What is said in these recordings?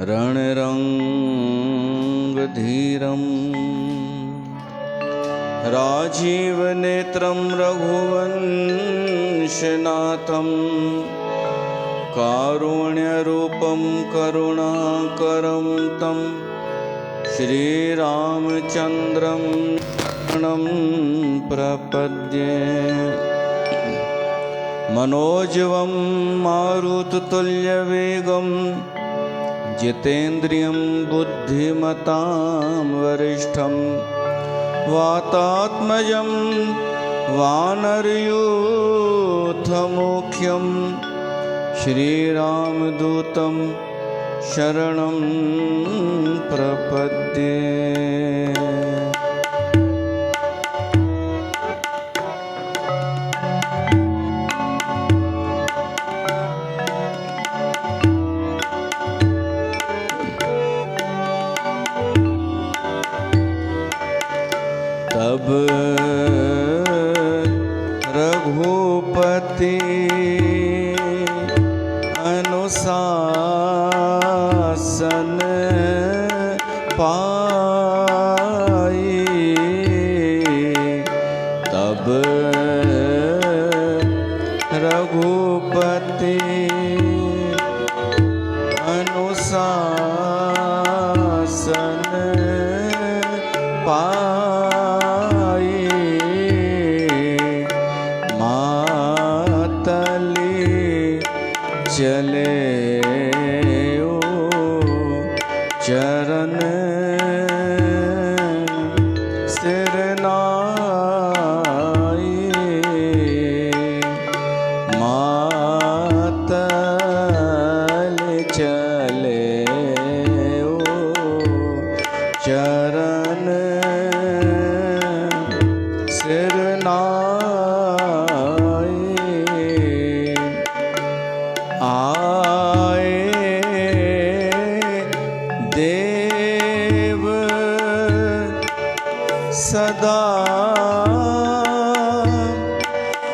रणरङ्गधीरं राजीवनेत्रं रघुवंशनाथं कारुण्यरूपं करुणाकरं तं श्रीरामचन्द्रं शरणं प्रपद्ये। मनोजवं मारुततुल्यवेगं जितेन्द्रियं बुद्धिमतां वरिष्ठं वातात्मजं वानरयूथमुख्यं श्रीरामदूतं शरणं प्रपद्ये। तब रघुपति अनुशासन पाई, तब रघुपति अनुशासन पाई। चले ओ चरण सिर नाई, मातल चले ओ चरण सिर नाई। आए देव सदा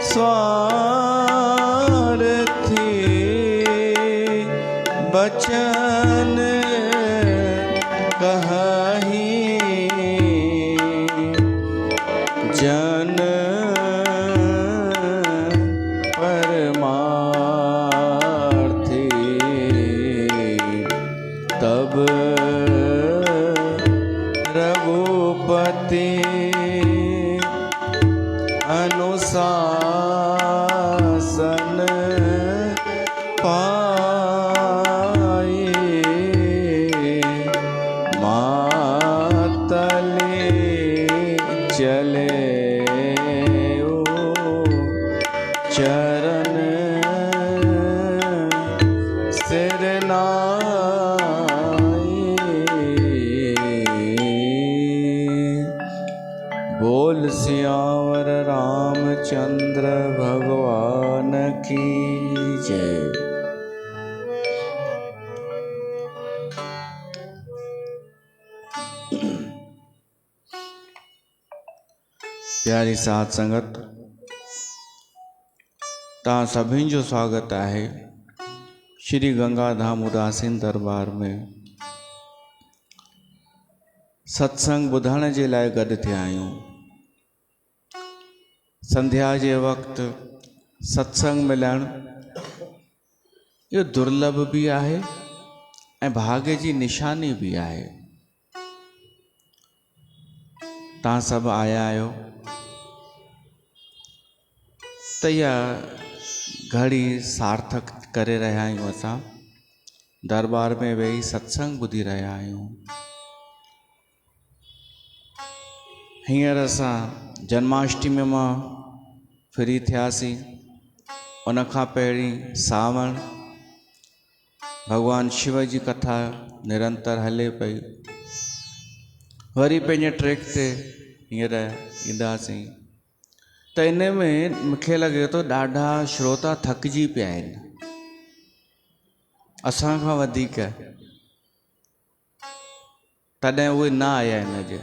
स्वार्थी, बचन कहि जन तब रघुपति अनुशासन पाई, मातले चले ओ चरण सिर बोल सियावर रामचंद्र भगवान की जय। प्यारी साध संगत, तव्हां सभिनि जो स्वागत है श्री गंगाधाम उदासीन दरबार में। सत्संग ॿुधण जे लाइ गॾु थिया आहियूं। संध्या जे वक़्तु सत्संग मिलण इहो दुर्लभ भी आहे ऐं भाग्य जी निशानी भी आहे। तव्हां सभु आया आहियो त इहा घड़ी सार्थक करे रहिया आहियूं। असां दरबार में वेही सत्संग ॿुधी रहिया आहियूं। हींअर असां जन्माष्टमी मां फ्री थियासीं। उन खां पहिरीं सावण, भगवान शिव जी कथा निरंतर हले पई। वरी पंहिंजे ट्रैक ते हींअर ईंदासीं त इन में मूंखे लॻे थो ॾाढा श्रोता थकिजी पिया आहिनि असां खां वधीक, तॾहिं उहे न आया हिन जे।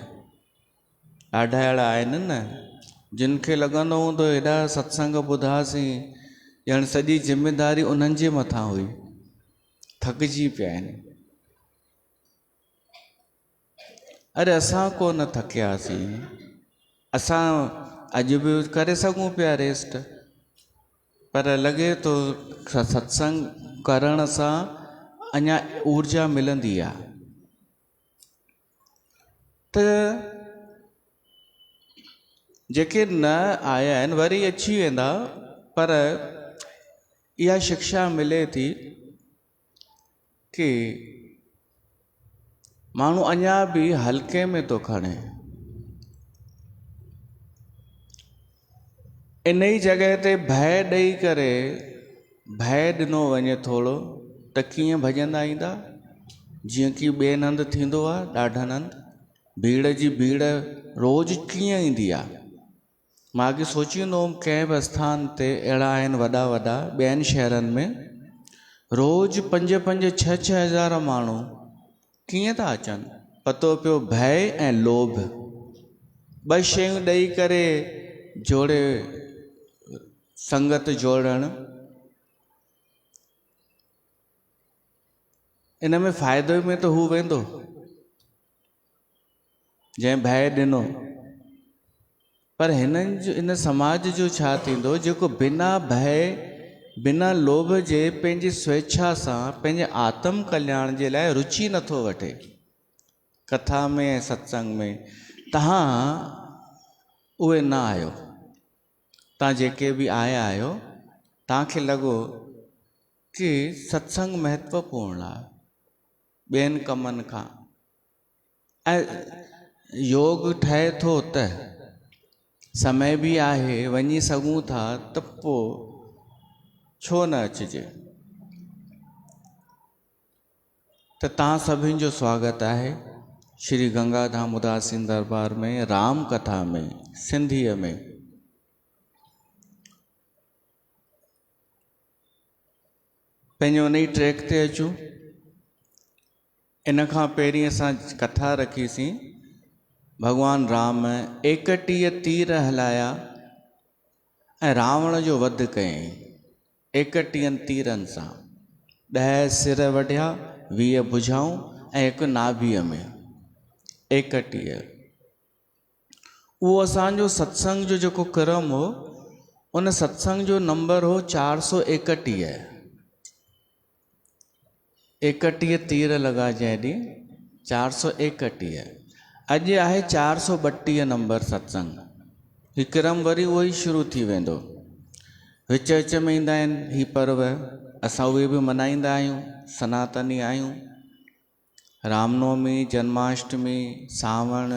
ॾाढा अहिड़ा आहिनि न जिन खे लॻंदो हूंदो हेॾा सत्संग ॿुधासीं, ॼण सॼी जिम्मेदारी उन्हनि जे मथां हुई, थकिजी पिया आहिनि। अरे असां को न थकियासीं, असां अॼु बि करे सघूं पिया रेस्ट, पर लॻे थो सत्संग करण सां अञा ऊर्जा मिलंदी आहे। त जेके न आया आहिनि वरी अची वेंदा, पर इहा शिक्षा मिले थी कि माण्हू अञा बि हल्के में थो खणे। इन ई जॻह ते भय ॾेई करे, भय ॾिनो वञे थोरो त कीअं भॼंदा ईंदा, जीअं की ॿिए हंधि थींदो आहे ॾाढनि हंधि। भीड़ जी भीड़ रोज़ कीअं ईंदी आहे। मां अॻे सोचींदो हुउमि कंहिं बि स्थान ते अहिड़ा आहिनि वॾा वॾा ॿियनि शहरनि में, रोज़ 5-5, 6-6 हज़ार माण्हू कीअं था अचनि। पतो पियो भय ऐं लोभ, ॿ शयूं ॾेई करे जोड़े संगत जोड़णु, इन में फ़ाइदे में त हू वेंदो जंहिं भय ॾिनो। पर हिननि जो, इन समाज जो छा थींदो जेको बिना भय बिना लोभ जे पंहिंजी स्वेच्छा सां पंहिंजे आत्म कल्याण जे लाइ रुचि नथो वठे कथा में ऐं सत्संग में। तव्हां उहे न आहियो। तव्हां जेके बि आया आहियो, तव्हांखे लॻो कि सत्संग महत्वपूर्ण आहे ॿियनि कमनि खां, ऐं योग ठहे थो त समय बि आहे, वञी सघूं था, त पोइ छो न अचिजे। त तव्हां सभिनि जो स्वागत आहे श्री गंगाधाम उदासीन दरबार में राम कथा में सिंधीअ में। पंहिंजे उन ई ट्रैक ते अचूं। इन खां पहिरीं असां कथा रखीसीं, भॻवान राम 31 तीर हलाया ऐं रावण जो वध कयईं 31 तीरनि सां। 10 सिर वढिया, 20 भुजाऊं ऐं 1 नाभीअ में, 31। उहो असांजो सत्संग जो जेको क्रम हो, उन सत्संग जो नंबर हो 431। 31 तीर लॻा जंहिं ॾींहुं, 431। अॼु आहे 432 नंबर सत्संग। हीउ क्रम वरी उहो ई शुरू थी वेंदो। विच विच में ईंदा आहिनि ही पर्व, असां उहे बि मल्हाईंदा आहियूं, सनातनी आहियूं। रामनवमी, जन्माष्टमी, सावण,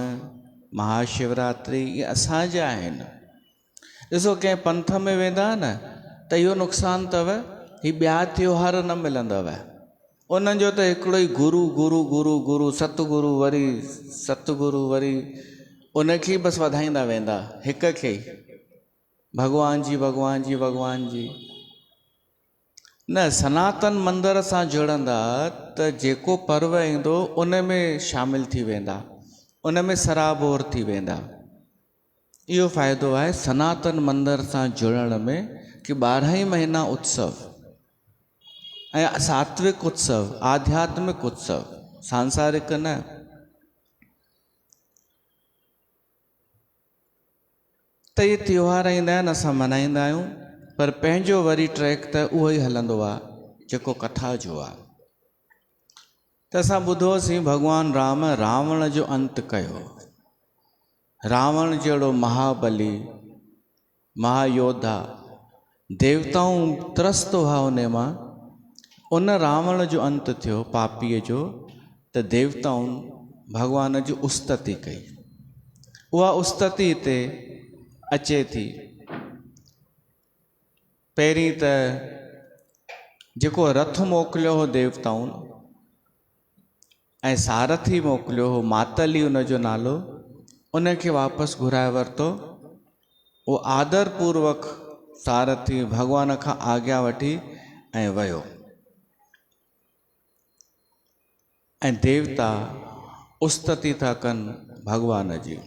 महाशिवरात्रि, इहे असांजा आहिनि। ॾिसो कंहिं पंथ में वेंदा न त इहो नुक़सानु अथव, ही ॿिया त्योहार न मिलंदव। उन्हनि जो त हिकिड़ो ई गुरू गुरू गुरू गुरू सतगुरू, वरी सतगुरू, वरी उनखे ई बसि वधाईंदा वेंदा, हिक खे ई, भॻवान जी भॻवान जी भॻवान जी। न, सनातन मंदर सां जुड़ंदा त जेको पर्व ईंदो उन में शामिल थी वेंदा, उन में सराबोर थी वेंदा। इहो फ़ाइदो आहे सनातन मंदर सां जुड़ण में कि 12 महीना उत्सव ऐं सात्विक उत्सव, आध्यात्मिक उत्सव, सांसारिक न। त इहे त्योहार ईंदा आहिनि, असां मल्हाईंदा आहियूं, पर पंहिंजो वरी ट्रैक त उहो ई हलंदो आहे जेको कथा जो आहे। त असां ॿुधोसीं भॻवान राम रावण जो अंत कयो। रावण जहिड़ो महाबली, महायोद्धा, देवताऊं त्रस्त हुआ उन मां, उन रावण जो अंत थियो पापीअ जो, त देवताउनि भॻवान जी उस्तति कई। उहा उस्तति हिते अचे थी। पहिरीं त जेको रथ मोकिलियो हो देवताउनि ऐं सारथी मोकिलियो हो, मातली उन जो नालो, उनखे वापसि घुराए वरितो। उहो आदर पूर्वक सारथी भॻवान खां आज्ञा वठी ऐं वियो। ऐं देवता उस्तति था कनि भॻवान जी।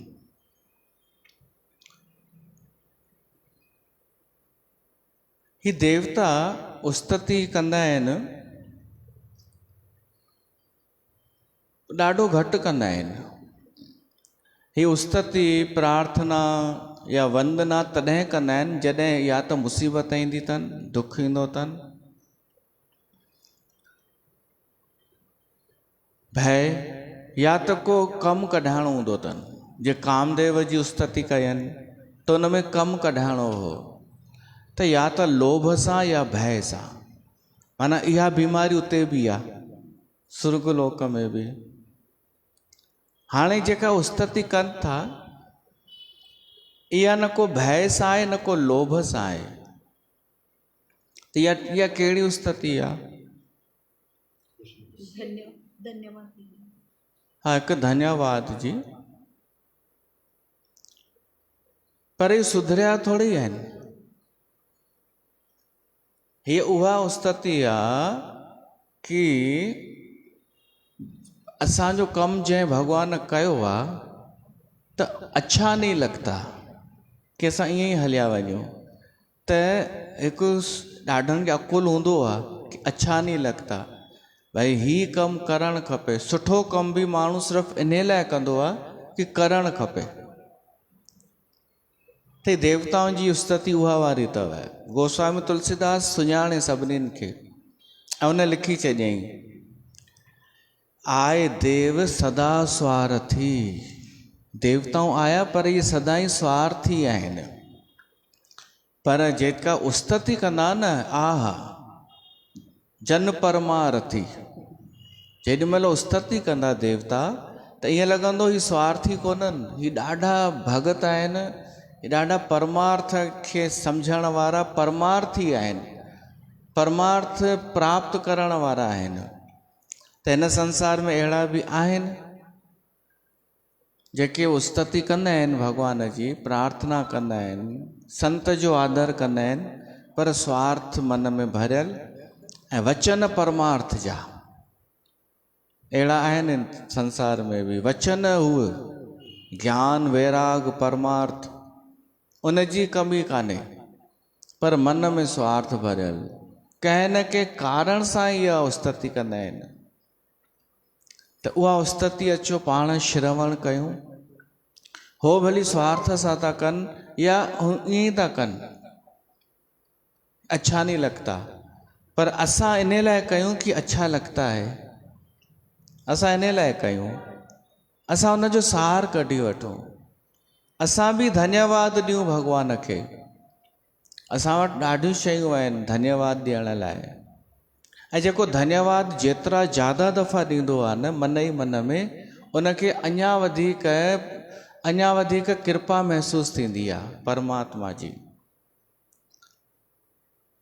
ही देवता उस्तति कंदा आहिनि, ॾाढो घटि कंदा आहिनि। ही उस्तति प्रार्थना या वंदना तॾहिं कंदा आहिनि जॾहिं या त मुसीबत ईंदी अथनि, दुख ईंदो अथनि, भय, या त को कमु कढाइणो हूंदो अथनि। जे कामदेव जी उस्तति कयनि त उन में कमु कढाइणो हो, त या त लोभ सां या भय सां। माना इहा बीमारी उते बि आहे, सुर्गलोक में बि। हाणे जेका उस्तति कनि था, इहा न को भय सां आहे न को लोभ सां आहे। त इहा कहिड़ी उस्तति आहे? हा, हिकु धन्यवाद जी। पर ही सुधरिया थोड़ी आहिनि। हीअ उहा उस्तति आहे कि असांजो कमु जंहिं भॻवान कयो आहे त अच्छा नहीं लगता कि असां ईअं ई हलिया वञूं। त हिकु ॾाढनि खे अकुल हूंदो आहे कि अच्छा नहीं लगता, भई हीउ कमु करणु खपे। सुठो कमु बि माण्हू सिर्फ़ु इन लाइ कंदो आहे कि करणु खपे। त देवताउनि जी उस्तति उहा वारी अथव। गोस्वामी तुलसीदास सुञाणे सभिनीनि खे, ऐं उन लिखी छॾियईं, आए देव सदा स्वार्थी। देवताऊं आया पर इहे सदाई स्वार्थी आहिनि। पर जेका उस्तति कंदा न, आहा जन परमारथी, जेॾी महिल उस्तति कंदा देवता त ईअं लॻंदो ही स्वार्थी कोन्हनि, ही ॾाढा भगत आहिनि, ही ॾाढा परमार्थ खे सम्झण वारा परमार्थी आहिनि, परमार्थ प्राप्त करण वारा आहिनि। त हिन संसार में अहिड़ा बि आहिनि जेके उस्तति कंदा आहिनि, भॻवान जी प्रार्थना कंदा आहिनि, संत जो आदर कंदा आहिनि, पर स्वार्थ मन में भरियल ऐं वचन परमार्थ जा अहिड़ा आहिनि संसार में बि। वचन उहे ज्ञान वैराग परमार्थ उन जी कमी कान्हे, पर मन में स्वार्थ भरियल, कंहिं न कंहिं कारण सां इहा उस्तति कंदा आहिनि। त उहा उस्तति अचो पाण श्रवण कयूं। हो भली स्वार्थ सां था कनि या ईअं ई था कनि, अच्छा नहीं लगता, पर असां इन लाइ कयूं कि अच्छा लगता है। असां इन लाइ कयूं, असां उन जो सार कढी वठूं, असां बि धन्यवाद ॾियूं भॻवान खे। असां वटि ॾाढियूं शयूं आहिनि धन्यवाद ॾियण लाइ, ऐं जेको धन्यवाद जेतिरा ज़्यादा दफ़ा ॾींदो आहे न मन ई मन में, उनखे अञा वधीक कृपा महसूस थींदी आहे परमात्मा जी।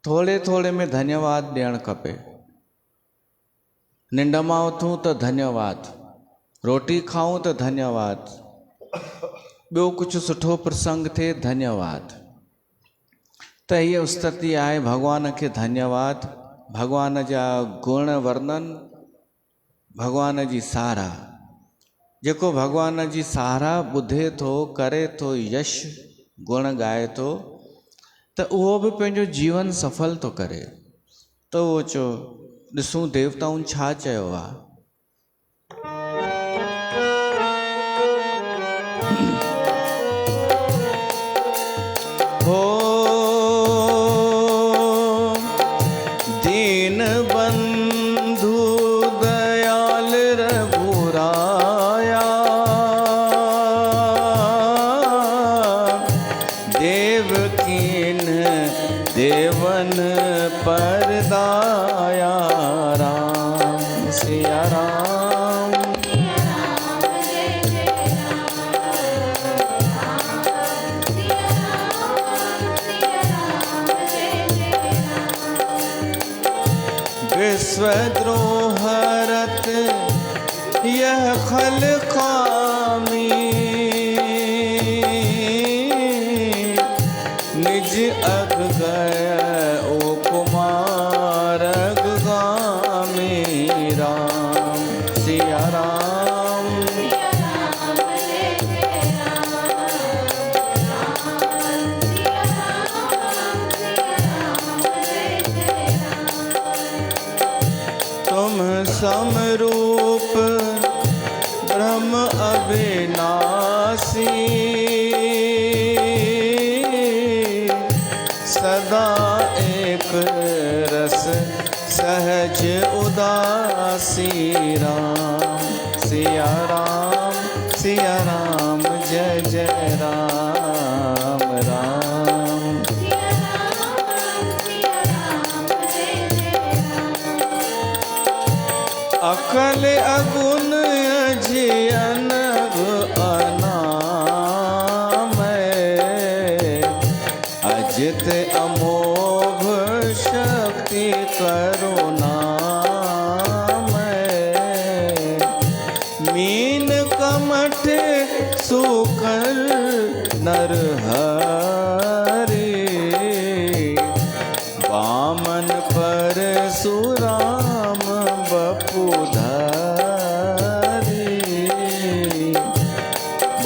थोड़े थोड़े में धन्यवाद ॾियणु खपे। निंड मां उथूं त धन्यवाद, रोटी खाऊं त धन्यवाद, ॿियो कुझु सुठो प्रसंग थिए धन्यवाद। त हीअ उस्तति आहे भॻवान खे धन्यवाद, भॻवान जा गुण वर्णन, भॻवान जी साराह। जेको भॻवान जी साराह ॿुधे थो, करे थो, यश गुण ॻाए थो, त उहो बि पंहिंजो जीवन सफल थो करे। त उहो चो ॾिसूं देवताउनि छा चयो आहे। हो दीन बंधु दयाल रघुराया, देव कीन देवन पर दाया, राम सिया राम। विश्वद्रोहरत यह खल खामी, निज अग गए ओ कुमार अगगामी, राम सिया राम। तुम समरूप ब्रह्म अविनाश, राम सिया राम सिया राम जय जय राम राम अकल अगुन अजियन अनाम अजित अमोघ शक्ति करुणा मीन कमठ सुकर नरहरि वामन परशुराम बपुधारी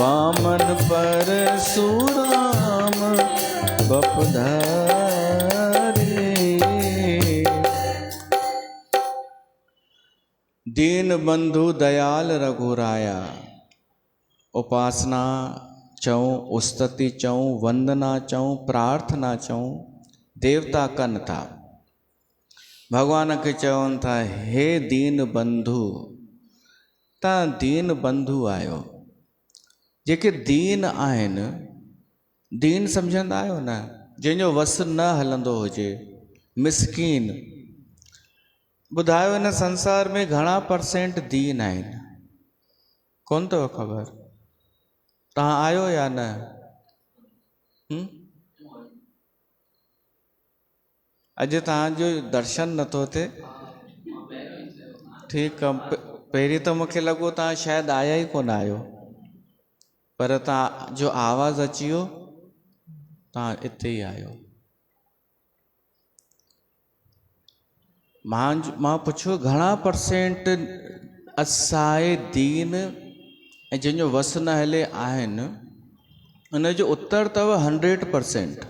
वामन परशुराम बपुधारी दीन बंधु दयाल रघुराया उपासना चऊं उस्तति चऊं वंदना चऊं प्रार्थना चऊं देवता कन था भगवान के चवनि था हे दीन बंधु ता दीन बंधु आयो जेके दीन आहिनि दीन सम्झंदा आहियो न जंहिंजो वस न हलंदो हुजे मिसकीन ॿुधायो हिन संसार में घणा % दीन आहिनि कोन अथव ख़बर तव्हां आयो या न अॼु तव्हांजो दर्शन नथो थिए ठीकु आहे पहिरीं त मूंखे लॻो तव्हां शायदि आया ई कोन आहियो पर तव्हांजो आवाज़ु अची वियो तव्हां हिते ई आहियो मां पुछो घणा % असाए दीन ऐं जंहिंजो वस न हले आहिनि उनजो उत्तर अथव 100%।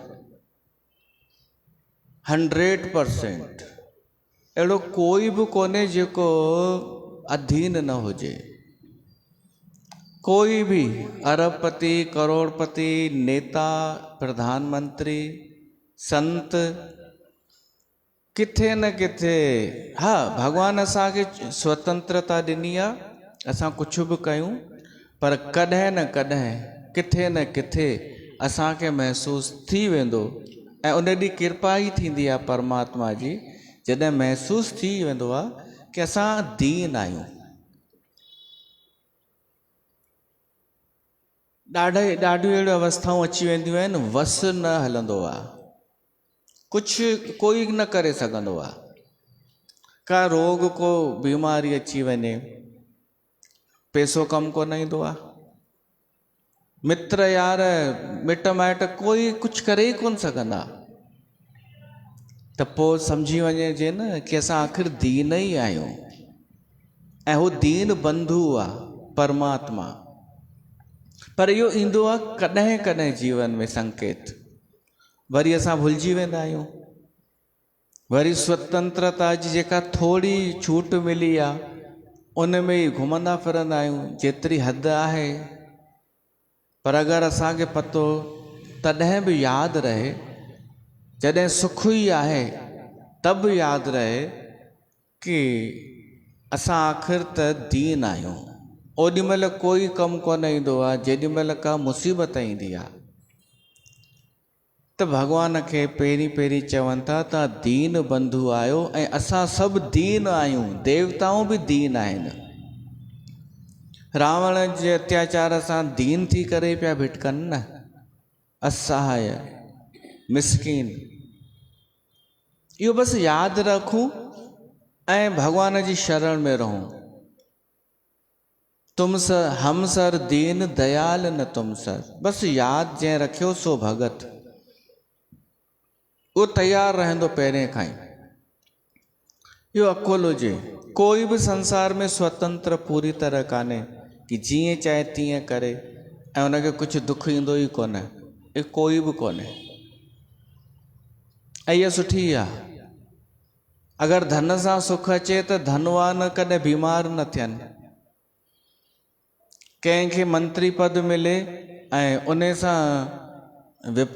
100% अहिड़ो कोई बि कोन्हे जेको अधीन न हुजे कोई भी अरबपति करोड़पति नेता प्रधानमंत्री संत किथे न किथे हाँ भगवान असांखे स्वतंत्रता ॾिनी आहे असां कुझु बि कयूं पर कॾहिं न कॾहिं किथे न किथे असांखे महसूसु थी वेंदो ऐं उन ॾींहुं कृपा ई थींदी आहे परमात्मा जी जॾहिं महसूसु थी वेंदो आहे कि असां दीन आहियूं ॾाढियूं अहिड़ियूं अवस्थाऊं अची वेंदियूं आहिनि वस न हलंदो आहे कुझु कोई न करे सघंदो आहे का रोग को बीमारी अची वञे पैसो कमु कोन ईंदो आहे मित्र यार मिट माइट कोई कुझु करे ई कोन सघंदा त पोइ सम्झी वञिजे न कि असां आख़िर दीन ई आहियूं ऐं हू दीन बंधु आहे परमात्मा पर इहो ईंदो आहे कॾहिं कॾहिं जीवन में संकेत वरी असां भुलिजी वेंदा आहियूं वरी स्वतंत्रता जी जेका थोरी छूट मिली आहे उन में ई घुमंदा फिरंदा आहियूं जेतिरी हद आहे पर अगरि असांखे पतो तॾहिं बि यादि रहे जॾहिं सुख ई आहे तब यादि रहे कि असां आख़िर त दीन आहियूं ओॾी महिल कोई कमु कोन ईंदो आहे जेॾी महिल का मुसीबत ईंदी आहे त भॻवान खे पहिरीं चवनि था तव्हां दीन बंधु आहियो ऐं असां सभु दीन आहियूं देवताऊं बि दीन आहिनि रावण जे अत्याचार सां दीन थी करे पिया भिटकनि न असहाय मिसकीन इहो बसि यादि रखूं ऐं भॻवान जी शरण में रहूं तुम सर हम सर दीन दयाल न तुम सर बसि यादि जंहिं रखियो सो भगत उहो तयारु रहंदो पहिरें खां ई इहो अकुल हुजे कोई बि संसार में स्वतंत्र पूरी तरह कान्हे कि जीअं चाहे तीअं करे ऐं उनखे कुझु दुख ईंदो ई कोन्हे इहो कोई बि कोन्हे ऐं इहा सुठी आहे अगरि धन सां सुख अचे त धनवान कॾहिं बीमार न थियनि कंहिंखे मंत्री पद मिले ऐं उन सां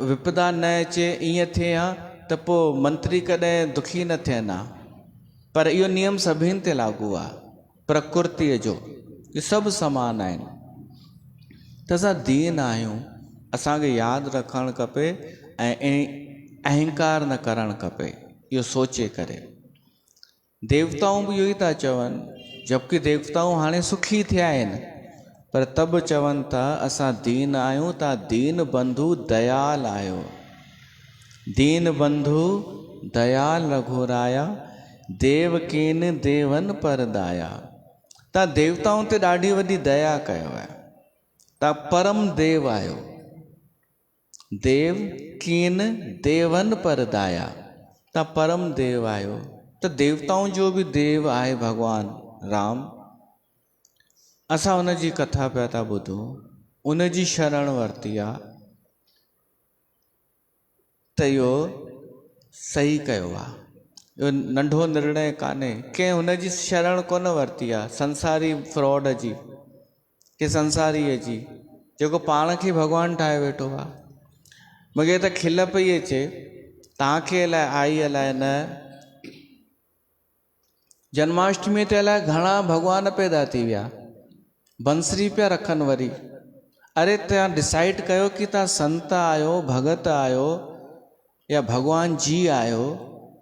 विपदा न अचे ईअं थिए हा त पोइ मंत्री कॾहिं दुखी न थियनि हा पर इहो नियम सभिनि ते लागू आहे प्रकृतिअ जो, ये सभु समान आहिनि। त असां दीन आहियूं, असांखे यादि रखणु खपे ऐं अहंकार न करणु खपे, इहो सोचे करे। देवताऊं बि इहो ई था चवनि, जबकि देवताऊं हाणे सुखी थिया आहिनि, पर तब चवनि था असां दीन आहियूं, तव्हां दीन बंधु दयाल आहियो। दीन बंधु दयाल रघुराया, देवकीन देवन परदाया। तव्हां देवताउनि ते ॾाढी वॾी दया कयो आहे, तव्हां परम देव आहियो। देव कीन देवन परदाया, तव्हां परम देव आहियो। त देवताउनि जो बि देव आहे भॻवानु राम। असां उन जी कथा पिया था ॿुधूं, उन जी शरण वरिती आहे, त इहो सही कयो आहे। इहो नंढो निर्णय कान्हे, कंहिं हुन जी शरण कोन वरिती आहे संसारी फ्रॉड जी, के संसारीअ जी, जेको पाण खे भॻवानु ठाहे वेठो आहे। मूंखे त खिल पई अचे, तव्हांखे अलाए आई अलाए न, जन्माष्टमी ते अलाए घणा भॻवान पैदा थी विया, बंसरी पिया रखनि वरी। अरे तव्हां डिसाइड कयो कि तव्हां संत आहियो, भगत आहियो, या भॻवान जी आहियो,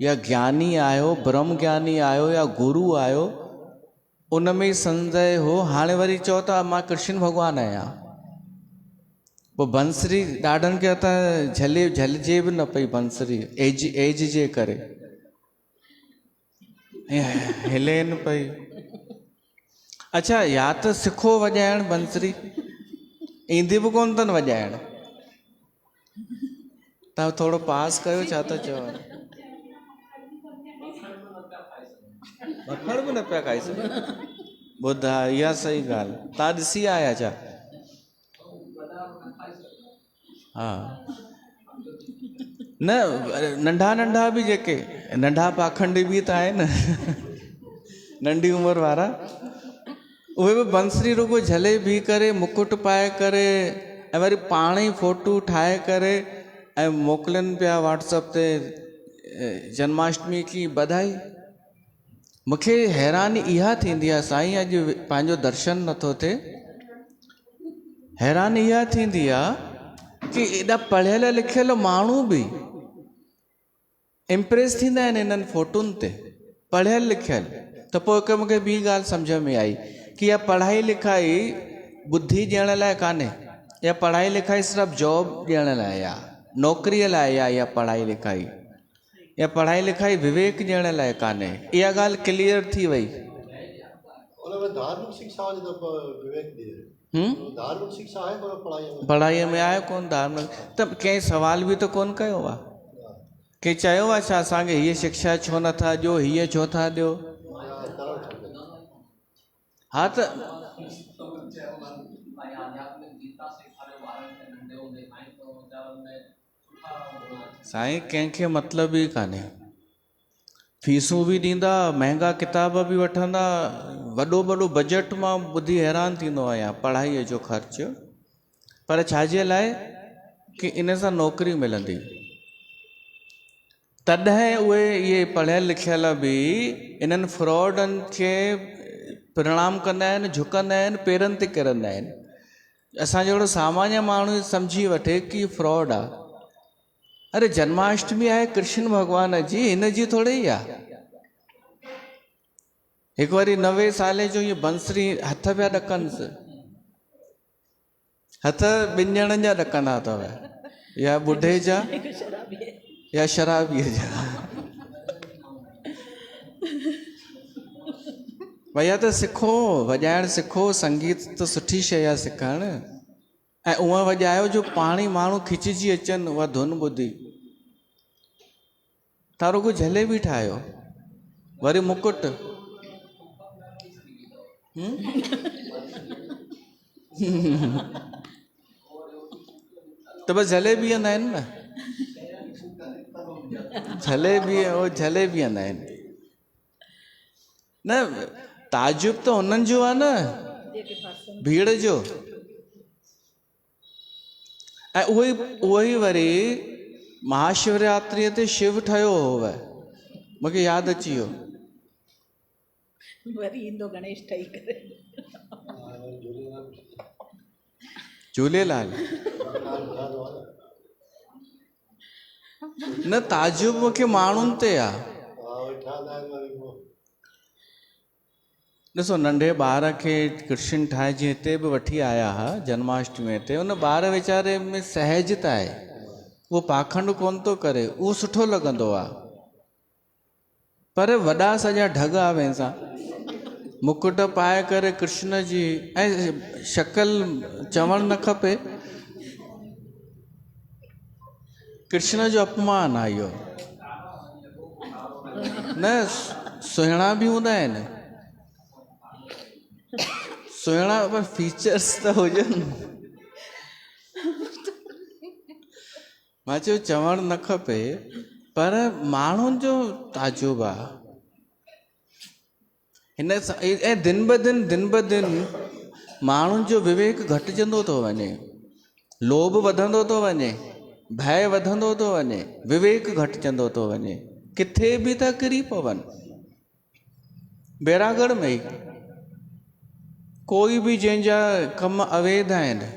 या ज्ञानी आहियो, ब्रह्म ज्ञानी आहियो, या गुरु आहियो। उन में ई संदेह हो, हाणे वरी चओ था मां कृष्ण भॻवानु आहियां। पोइ बंसरी ॾाढनि खे त झलिजे बि न पई बंसरी, एज जे करे हिले न पई। अच्छा, या त सिखो वॼाइण बंसरी, ईंदी बि कोन अथनि वॼाइण। तव्हां थोरो पास कयो, छा था चओ? मखण बि न पिया खाई सघो? ॿुधा, इहा सही ॻाल्हि। तव्हां ॾिसी आया छा? हा, न नंढा नंढा बि जेके नंढा पाखंडी बि त आहिनि नंढी उमिरि वारा, उहे बि बंसरी रुगो झले बि करे, मुकुट पाए करे, ऐं वरी पाण ई फोटू ठाहे करे ऐं मोकिलनि पिया व्हाट्सअप ते, जन्माष्टमी की बधाई। मूंखे हैरानी इहा थींदी आहे, साईं अॼु पंहिंजो दर्शन नथो थिए। हैरानी इहा थींदी आहे कि एॾा पढ़ियल लिखियल माण्हू बि इम्प्रेस थींदा आहिनि इन्हनि फोटुनि ते, पढ़ियल लिखियल। त पोइ हिकु मूंखे ॿी ॻाल्हि सम्झ में आई कि इहा पढ़ाई लिखाई बुद्धि ॾियण लाइ कान्हे, इहा पढ़ाई लिखाई सिर्फ़ु जॉब ॾियण लाइ आहे, नौकरीअ लाइ आहे इहा पढ़ाई लिखाई। इहा पढ़ाई लिखाई विवेक ॾियण लाइ कान्हे, इहा ॻाल्हि क्लियर थी वई। पढ़ाईअ में आहे कोन धार्मिक, त कंहिं सवाल बि त कोन कयो आहे, कंहिं चयो आहे छा असांखे हीअ शिक्षा छो नथा ॾियो, हीअ छो था ॾियो? हा, त साईं कंहिंखे मतिलब ई कान्हे, फीसूं बि ॾींदा, महांगा किताब बि वठंदा, वॾो वॾो बजट मां ॿुधी हैरान थींदो आहियां पढ़ाईअ जो ख़र्च। पर छाजे लाइ? कि इन सां नौकरी मिलंदी। तॾहिं उहे इहे पढ़ियल लिखियल बि इन्हनि फ्रॉडनि खे प्रणाम कंदा आहिनि, झुकंदा आहिनि, पेरनि ते किरंदा आहिनि। असां जहिड़ो सामान्य माण्हू सम्झी वठे कि फ्रॉड आहे। अरे जन्माष्टमी आहे कृष्ण भॻवान जी, हिन जी थोरे ई आहे। हिकु वारी 90 साले जो इहे बंसरी हथ पिया ॾकनि, हथ ॿिनि ॼणनि जा ॾकंदा अथव, या ॿुढे जा या शराबीअ जा। भैया त सिखो, वॼाइण सिखो, संगीत त सुठी शइ आहे सिखणु, ऐं उहा वॼायो जो पाण ई माण्हू खिचिजी अचनि उहा धुन ॿुधी। तव्हां रुगो जलेबी ठाहियो, वरी मुकुट, त बसि जलेबी हंदा आहिनि न, जलेबी हंदा आहिनि न। ताजुब त हुननि जो आहे न, भीड़ जो। ऐं उहो ई वरी महाशिवरात्रीअ ते शिव ठहियो हुअ, मूंखे यादि अची वियो। वरी ईंदो गणेश ठही करे। झूलेलाल न ताजुब मूंखे माण्हुनि ते आहे। ॾिसो नंढे ॿार खे कृष्ण ठाहे जीअं हिते बि वठी आया हुआ जन्माष्टमी ते, उन ॿार वीचारे में सहजता आहे, उहो पाखंड कोन थो करे, उहो सुठो लॻंदो आहे। पर वॾा सॼा ढग आहे वेंसा, मुकुट पाए करे कृष्ण जी ऐं शक्ल चवणु न खपे, कृष्ण जो अपमान आहे इहो। न सुहिणा बि हूंदा आहिनि, सुहिणा पर फीचर्स त हुजनि। मां चयो चवणु न खपे, पर माण्हुनि जो ताजुब आहे हिन सां। ऐं दिन ब दिन माण्हुनि जो विवेक घटिजंदो थो वञे, लोभ वधंदो थो वञे, भय वधंदो थो वञे, विवेक घटिजंदो थो वञे, किथे बि था किरी पवनि। बैरागढ़ में ई कोई बि जंहिंजा कम अवैध आहिनि,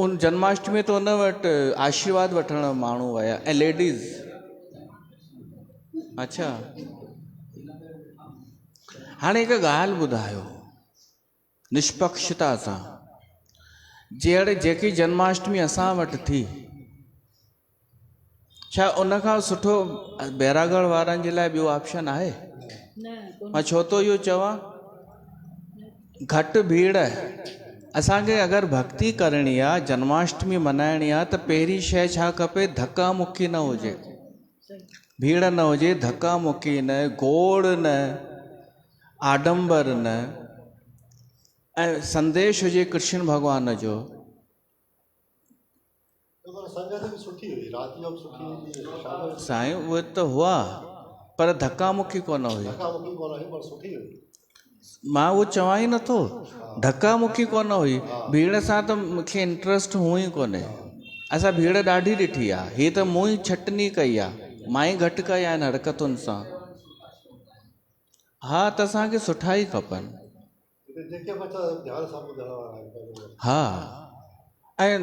उन जन्माष्टमी ते उन वटि आशीर्वाद वठण माण्हू विया, ऐं लेडीज़। अच्छा, हाणे हिकु ॻाल्हि ॿुधायो निष्पक्षता सां, जहिड़े जेकी जन्माष्टमी असां वटि थी, छा उन खां सुठो बैरागढ़ वारनि जे लाइ ॿियो ऑप्शन आहे? मां छो थो इहो चवां, घटि भीड़। असांखे अगरि भक्ति करणी आहे, जन्माष्टमी मल्हाइणी आहे, त पहिरीं शइ छा खपे? धक्का मुक्की न हुजे, भीड़ न हुजे, धक्का मुक्की न, गोड़ न, आडंबर न, ऐं संदेश हुजे कृष्ण भॻवान जो। साईं उहे त हुआ, पर धक्का मुक्की कोन हुई। मां उहो चवां ई नथो, धक्का मुक्की कोन हुई। भीड़ सां त मूंखे इंट्रस्ट हुओ ई कोन्हे। असां भीड़ ॾाढी ॾिठी आहे, हीअ त मूं ई छटनी कई आहे, मां ई घटि कया आहिनि हरकतुनि सां। हा, त असांखे सुठा ई खपनि। हा, ऐं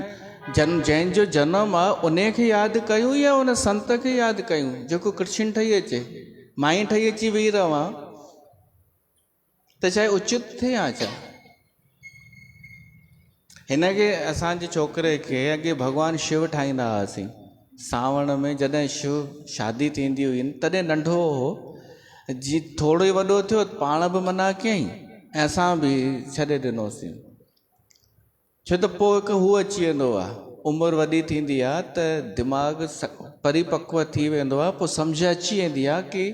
जंहिंजो जनमु आहे उन खे यादि कयूं या उन संत खे यादि कयूं जेको कृष्ण ठही अचे? मां ई ठही अची वेही रहां त छा उचित थिए या छा? हिनखे असांजे छोकिरे खे अॻे भॻवानु शिव ठाहींदा हुआसीं। सावण में जॾहिं शिव शादी थींदी हुई तॾहिं नंढो हो, जी थोरो ई वॾो थियो पाण बि मना कयईं ऐं असां बि छॾे ॾिनोसीं। छो त पोइ हिकु हू अची वेंदो आहे, उमिरि वॾी थींदी आहे त दिमाग़ परिपक्व थी वेंदो आहे, पोइ सम्झ अची वेंदी आहे कि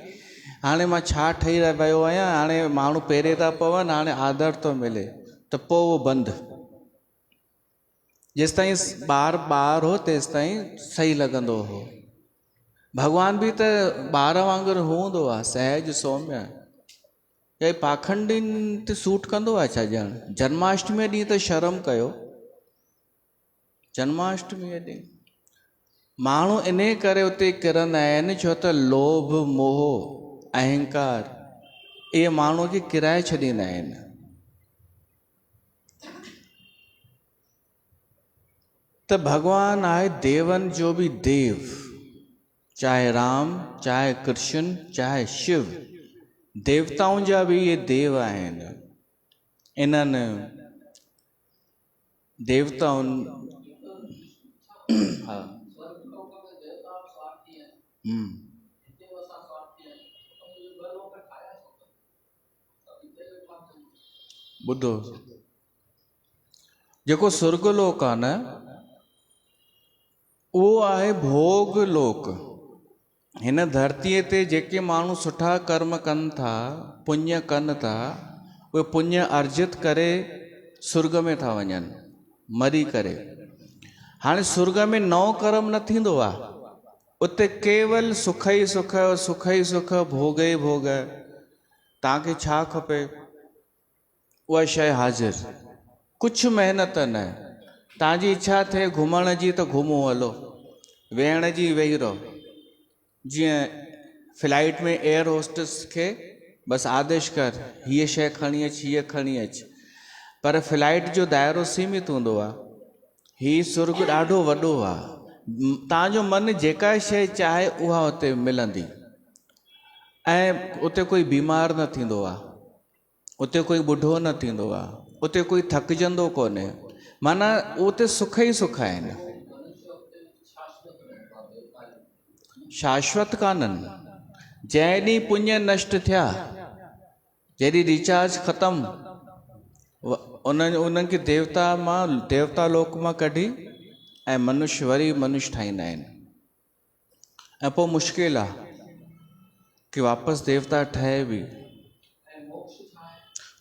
हाणे मां छा ठही वियो आहियां, हाणे माण्हू पहिरे था पवनि, हाणे आदर थो मिले, त पोइ उहो बंदि। जेसि ताईं ॿार हो तेसि ताईं सही लॻंदो हो। भॻवान बि त ॿार वांगुरु हूंदो आहे, सहज सौम्य। हे पाखंडियुनि ते सूट कंदो आहे छा ॼण? जन्माष्टमी ॾींहुं त शर्म कयो। जन्माष्टमी ॾींहुं माण्हू इन करे उते किरंदा आहिनि छो त लोभ, मोह, अहंकार इहे माण्हू खे किराए छॾींदा आहिनि। त भॻवानु आहे देवनि जो बि देव, चाहे राम, चाहे कृष्ण, चाहे शिव, देवताउनि जा बि इहे देव आहिनि। इन्हनि देवताउनि हा ॿुधो, जेको सुर्ग लोक आहे न, उहो आहे भोग लोक। हिन धरतीअ ते जेके माण्हू सुठा कर्म कनि था, पुण्य कनि था, उहे पुण्य अर्जित करे सुर्ग में था वञनि मरी करे। हाणे सुर्ग में नओं कर्म न थींदो आहे, उते केवल सुख ई सुख, सुख ई सुख, भोग ई भोग। तव्हांखे छा खपे उहा शइ हाज़िर, कुझु महिनत न। तव्हांजी इच्छा थिए घुमण जी त घुमो हलो, वेहण जी वेही रहो। जीअं फ्लाइट में एयर होस्टेस खे बसि आदेश कर, हीअ शइ खणी अच, हीअ खणी अच। पर फ्लाइट जो दाइरो सीमित हूंदो आहे। हीअ सुर्ग ॾाढो वॾो आहे। तव्हांजो मन जेका शइ चाहे उहा उते मिलंदी, ऐं उते कोई बीमार न थींदो आहे, उते कोई ॿुढो न थींदो आहे, उते कोई थकिजंदो कोन्हे। माना उते सुख ई सुख आहिनि, शाश्वत कान्हनि। जंहिं ॾींहुं पुण्य नष्ट थिया, जॾहिं रिचार्ज ख़तमु, उन्हनि खे देवता लोक मां कढी ऐं मनुष्य वरी मनुष्य ठाहींदा आहिनि। ऐं पोइ मुश्किल आहे कि वापसि देवता ठहे बि।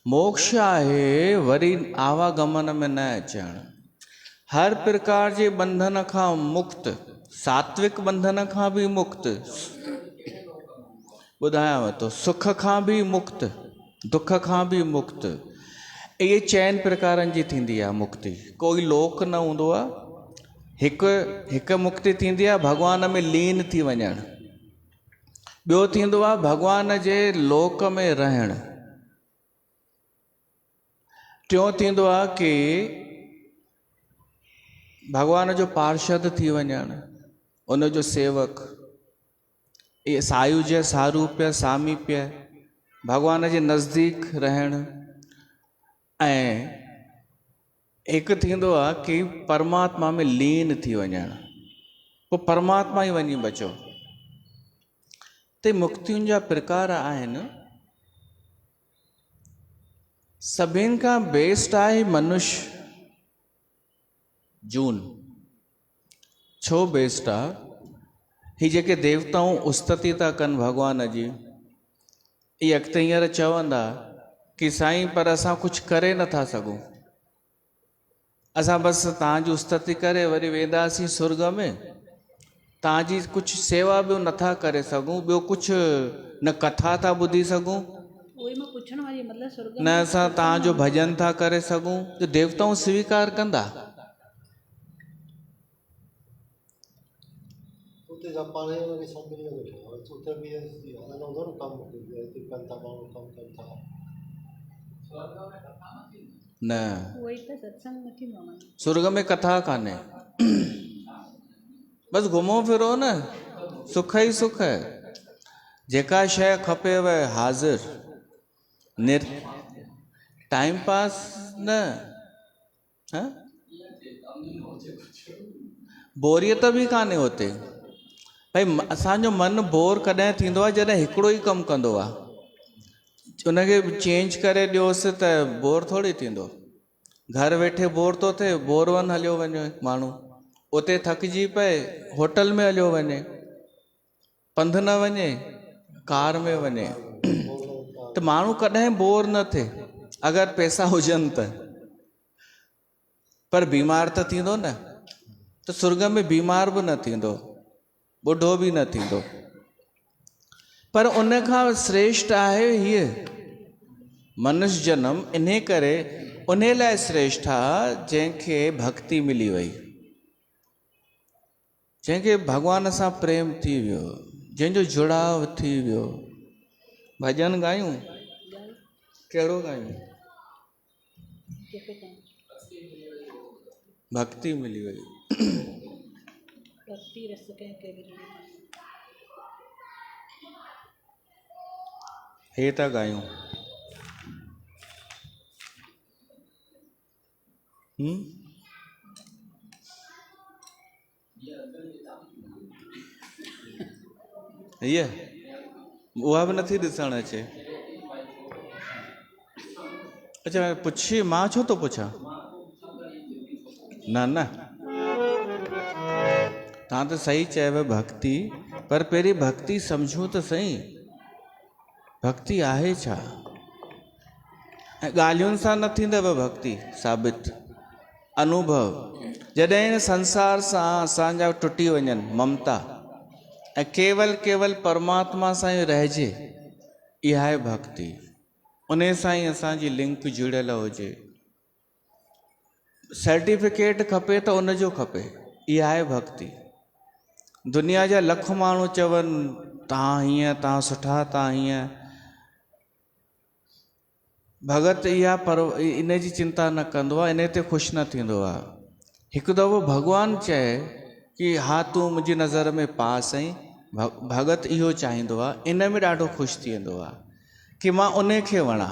मोक्ष आहे वरी आवागमन में न अचणु, हर प्रकार जे बंधन खां मुक्त, सात्विक बंधन खां बि मुक्त, ॿुधायांव थो, सुख खां बि मुक्त, दुख खां बि मुक्त। इहे चइनि प्रकारनि जी थींदी आहे मुक्ति। कोई लोक न हूंदो आहे। हिकु मुक्ति थींदी आहे भॻवान में लीन थी वञणु। ॿियो थींदो आहे भॻवान जे लोक में रहणु। टियों थींदो आहे कि भॻवान जो पार्षद थी वञणु, उन जो सेवक। इहे सायुज्य, सारूप्य, सामीप्य, भॻवान जे नज़दीक रहणु। ऐं हिकु थींदो आहे कि परमात्मा में लीन थी वञणु, पोइ परमात्मा ई वञी बचो। ते मुक्तियुनि जा प्रकार आहिनि। सभिनि खां बेस्ट आहे मनुष्य जून। छो बेस्ट आहे? ही जेके देवताऊं उस्तति था कनि भॻवान जी, इहे अॻिते हींअर चवंदा कि साईं पर असां कुझु करे नथा सघूं, असां बसि तव्हांजी उस्तति करे वरी वेंदासीं स्वर्ग में, तव्हांजी कुझु सेवा ॿियो नथा करे सघूं, ॿियो कुझु न कथा था ॿुधी सघूं, न असां तव्हांजो भॼन था करे सघूं, त देवताऊं स्वीकार कंदा? न, स्वर्ग में कथा कान्हे। बसि घुमो फिरो न, सुख ई सुख है। जेका शइ खपेव हाज़िर, टाइम पास न। बोरियत बि कान्हे हुते। भई असांजो मन बोर कॾहिं थींदो आहे जॾहिं हिकिड़ो ई कमु कंदो आहे, उनखे चेंज करे ॾियोसि त बोर थोरी थींदो। घर वेठे बोर थो थिए, बोर वन हलियो वञे माण्हू, उते थकिजी पए होटल में हलियो वञे, पंधु न वञे कार में वञे। त माण्हू कॾहिं बोर न थिए अगरि पैसा हुजनि त। पर बीमार त थींदो न, त स्वर्ग में बीमार बि न थींदो, ॿुढो बि न थींदो। पर उन खां श्रेष्ठ आहे हीअ मनुष्य जन्म। इन करे उन लाइ श्रेष्ठ आहे जंहिंखे भक्ति मिली वई, जंहिंखे भॻवान सां प्रेम थी वियो, जंहिंजो जुड़ाव थी वियो। भॼन ॻायूं? कहिड़ो ॻायूं? भक्ति मिली वई। हे था ॻायूं। हीअ उहा बि नथी ॾिसणु अचे। अच्छा पुछी, मां छो थो पुछां? न न, तव्हां त सही चयव भक्ति, पर पहिरीं भक्ति सम्झूं त सही, भक्ति आहे छा? ऐं ॻाल्हियुनि सां न थींदव भक्ति साबित। अनुभव, जॾहिं संसार सां असांजा टुटी वञनि ममता ऐं केवल परमात्मा सां ई रहिजे, इहा आहे भक्ति। उन सां ई असांजी लिंक जुड़ियल हुजे। सर्टिफिकेट खपे त उनजो खपे, इहा आहे भक्ति। दुनिया जा लख माण्हू चवनि तव्हां हीअं, तव्हां सुठा, तव्हां हीअं, भगत इहा पर इन जी चिंता न कंदो आहे, इन ते ख़ुशि न थींदो आहे। हिकु दफ़ो भॻवानु चए कि हा तूं मुंहिंजी नज़र में पास आहीं, भगत इहो चाहींदो आहे, इन में ॾाढो ख़ुशि थी वेंदो आहे कि मां उन खे वणा।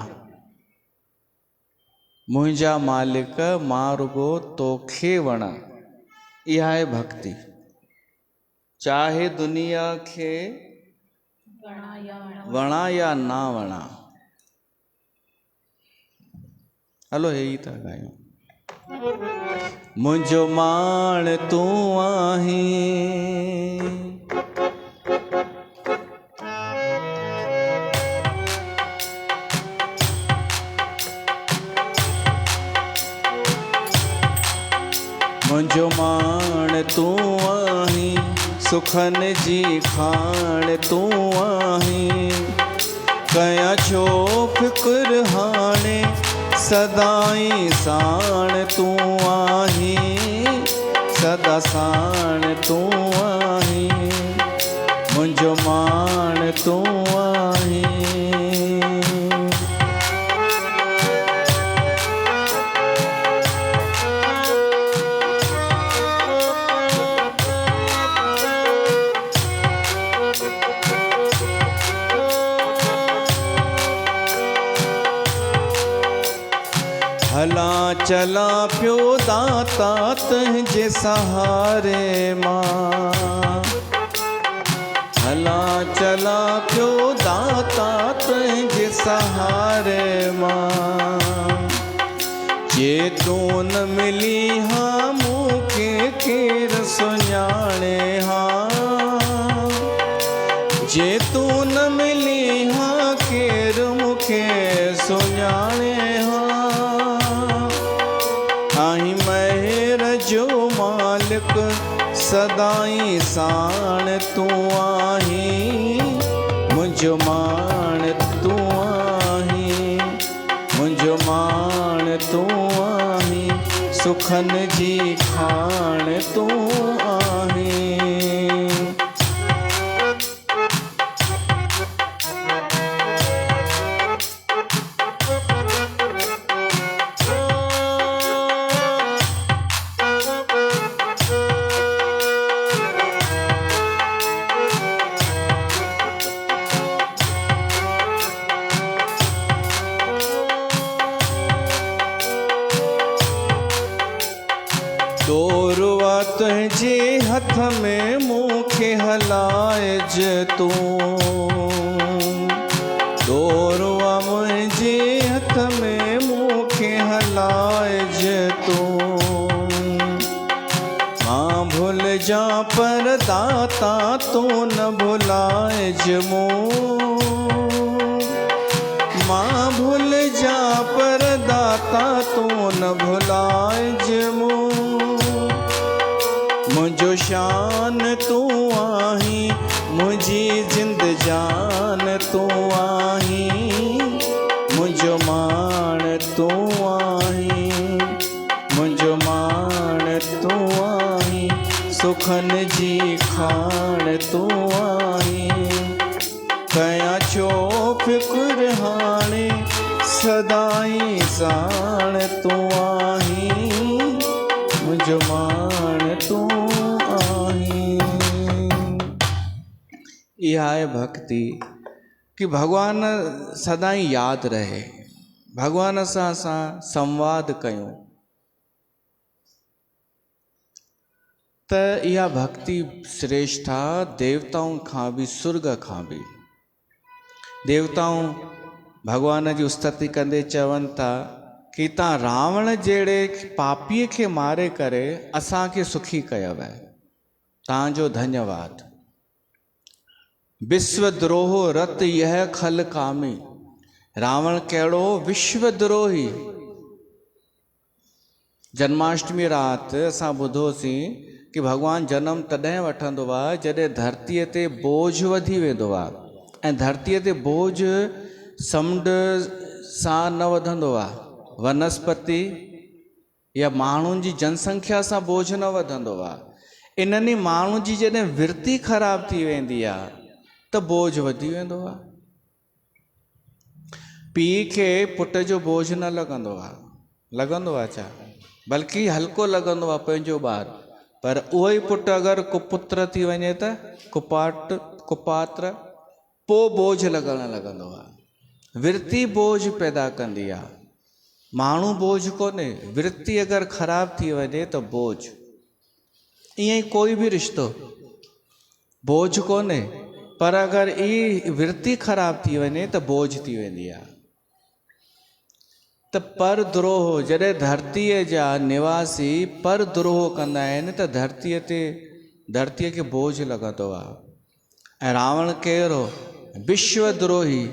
मुंहिंजा मालिक मां रुगो तोखे वणा, इहा आहे भक्ति। चाहे दुनिया खे वणा या ना वणा। हलो हे ई था ॻायूं। मुंहिंजो माण तूं आहीं, मुंहिंजो माण तूं आहीं, सुखनि जी खाण तूं आहीं। कयां छो फ़िक्र हाणे, सदाई साण तूं आहीं, सदा साण तूं आहीं। मुंहिंजो माण तूं आहीं। हला चला पियो दाता तुंहिंजे सहारे मां, हला चला पियो दाता तुंहिंजे सहारे मां। जे तूं न मिली हा मूंखे केरु सुञाणे हा, जे तूं न मिली हा केरु मूंखे सुञाणे हा। आहीं महर जो मालिक, सदाई साण तूं आहीं। मुंहिंजो माण तूं आहीं, मुंहिंजो माण तूं आहीं। सुखनि जी खाण तूं आहीं। दोरवा तुंहिंजे हथ में मूंखे हलाइज तूं, दोरवा मुंहिंजे हथ में मूंखे हलाइज तूं। मां भुल जा पर दाता तूं न भुलाइज मूं, मां भुल जा पर दाता तूं न भुलाइज मूं। मुंहिंजो शान तूं आहीं, मुंहिंजी जिंद जान तूं आहीं। मुंहिंजो माण तूं आहीं, मुंहिंजो माण तूं आहीं। सुखनि जी खाण तूं आहीं। कयां छो फ़िक्र हाणे, सदाई साण तूं आहीं। मुंहिंजो माण तूं आहीं। इहा आहे भक्ति कि भगवान सदाई यादि रहे, भगवान सां असां संवाद कयूं। त इहा भक्ति श्रेष्ठ आहे देवताउनि खां बि, सुर्ग खां बि। देवताऊं भगवान जी उस्तति कंदे चवनि था कि तव्हां रावण जहिड़े पापीअ खे मारे करे असांखे सुखी कयव, तव्हांजो धन्यवाद। विश्वद्रोह रत यह खल कामी, रावण कहिड़ो विश्वद्रोही। जन्माष्टमी राति असां ॿुधोसीं कि भॻवानु जनम तॾहिं वठंदो आहे जॾहिं धरतीअ ते बोझ वधी वेंदो आहे, ऐं धरतीअ ते बोझ समुंड सां न वधंदो आहे, वनस्पति या माण्हुनि जी जनसंख्या सां बोझ न वधंदो आहे। इन्हनि माण्हुनि जी जॾहिं विरती ख़राब थी वेंदी आहे त बोझ वधी वेंदो आहे। पीउ खे पुट जो बोझ न लॻंदो आहे, लॻंदो आहे छा, बल्कि हल्को लॻंदो आहे पंहिंजो ॿारु। पर उहो ई पुटु अगरि कुपुत्र थी वञे त कुपात्र, पोइ बोझ लॻणु लॻंदो आहे। विरती बोझ पैदा कंदी आहे, माण्हू बोझ कोन्हे। विरती अगरि ख़राब थी वञे त बोझ। ईअं ई कोई बि रिश्तो बोझ कोन्हे, पर अगरि ई विरती ख़राब थी वञे त बोझ थी वेंदी आहे। त पर द्रोह, जॾहिं धरतीअ जा निवासी पर द्रोह कंदा आहिनि त धरतीअ खे बोझ लॻंदो आहे। ऐं रावण कहिड़ो विश्वद्रोही,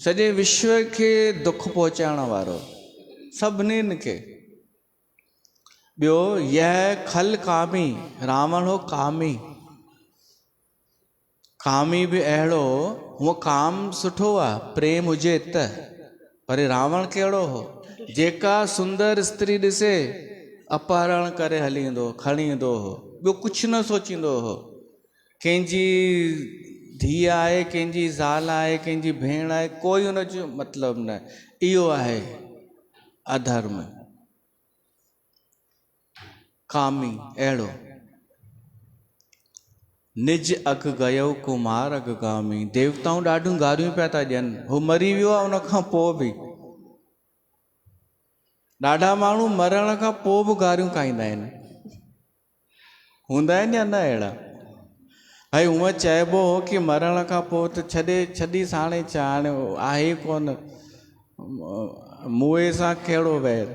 सॼे विश्व खे दुख पहुचाइण वारो, सभिनीनि खे। ॿियो यह खल कामी, रावण हो कामी। कामी बि अहिड़ो, हूअं काम सुठो आहे, प्रेम हुजे त, पर रावण कहिड़ो हो, जेका सुंदर स्त्री ॾिसे अपहरण करे हली ईंदो, खणी ईंदो हो, ॿियो कुझु न सोचींदो हो। कंहिंजी धीउ आहे, कंहिंजी ज़ाल आहे, कंहिंजी भेण आहे, कोई हुनजो मतिलबु न। इहो आहे अधर्म, कामी अहिड़ो। निज अघ गयो कुमार अघगामी, देवताऊं ॾाढियूं गारियूं पिया था ॾियनि। हू मरी वियो आहे, उन खां पोइ बि ॾाढा माण्हू मरण खां पोइ बि गारियूं खाईंदा आहिनि। हूंदा आहिनि या न अहिड़ा? भाई हूअं चइबो हो कि मरण खां पोइ त छॾीस, हाणे छा, हाणे आहे कोन, मुए सां कहिड़ो वैर।